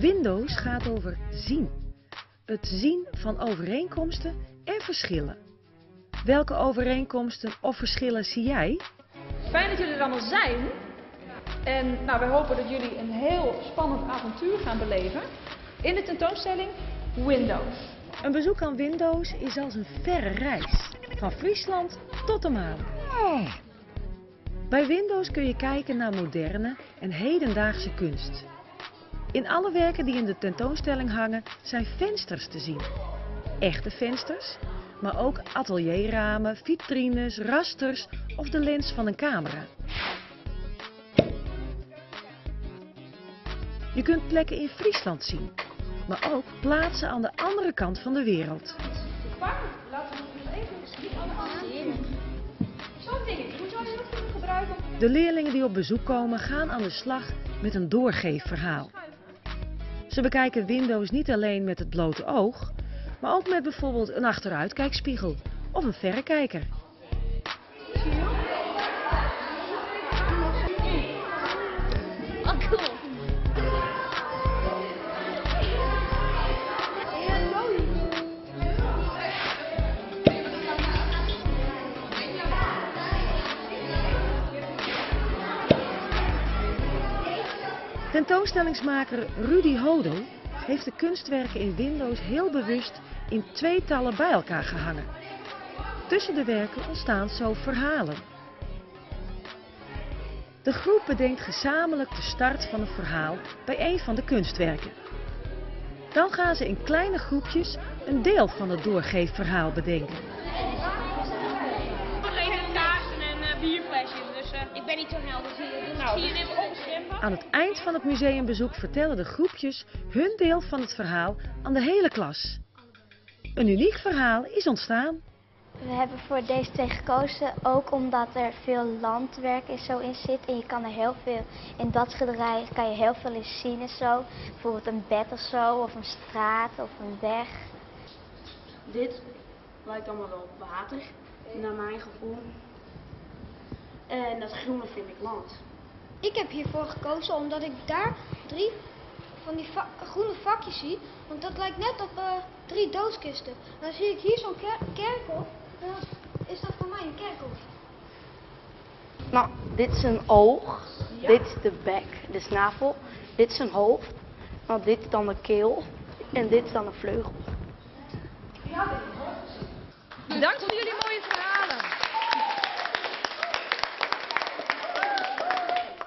Windows gaat over zien. Het zien van overeenkomsten en verschillen. Welke overeenkomsten of verschillen zie jij? Fijn dat jullie er allemaal zijn. En wij hopen dat jullie een heel spannend avontuur gaan beleven in de tentoonstelling Windows. Een bezoek aan Windows is als een verre reis. Van Friesland tot de maan. Bij Windows kun je kijken naar moderne en hedendaagse kunst. In alle werken die in de tentoonstelling hangen zijn vensters te zien. Echte vensters, maar ook atelierramen, vitrines, rasters of de lens van een camera. Je kunt plekken in Friesland zien, maar ook plaatsen aan de andere kant van de wereld. Laten we nog even niet allemaal zien. Zo'n dingetje moet je al heel goed gebruiken. De leerlingen die op bezoek komen gaan aan de slag met een doorgeefverhaal. Ze bekijken Windows niet alleen met het blote oog, maar ook met bijvoorbeeld een achteruitkijkspiegel of een verrekijker. Oh, cool. Tentoonstellingsmaker Rudy Hodel heeft de kunstwerken in Windows heel bewust in tweetallen bij elkaar gehangen. Tussen de werken ontstaan zo verhalen. De groep bedenkt gezamenlijk de start van een verhaal bij een van de kunstwerken. Dan gaan ze in kleine groepjes een deel van het doorgeefverhaal bedenken. Alleen kaarsen en bierflesjes, dus ik ben niet zo helder. Dus zie je even opscheppen. Aan het eind van het museumbezoek vertellen de groepjes hun deel van het verhaal aan de hele klas. Een uniek verhaal is ontstaan. We hebben voor deze twee gekozen, ook omdat er veel landwerk zo in zit. En je kan er heel veel, in dat schilderij kan je heel veel in zien en zo. Bijvoorbeeld een bed of zo, of een straat, of een weg. Dit lijkt allemaal wel op water, naar mijn gevoel. En dat groene vind ik land. Ik heb hiervoor gekozen omdat ik daar 3 van die groene vakjes zie. Want dat lijkt net op 3 doodskisten. Dan zie ik hier zo'n kerkhof. En dan is dat voor mij een kerkhof. Nou, dit is een oog. Ja. Dit is de bek, de snavel. Dit is een hoofd. Nou, dit is dan de keel. En dit is dan een vleugel. Bedankt voor jullie mooie verhalen.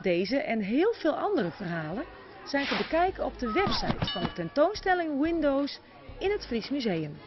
Deze en heel veel andere verhalen zijn te bekijken op de website van de tentoonstelling Windows in het Fries Museum.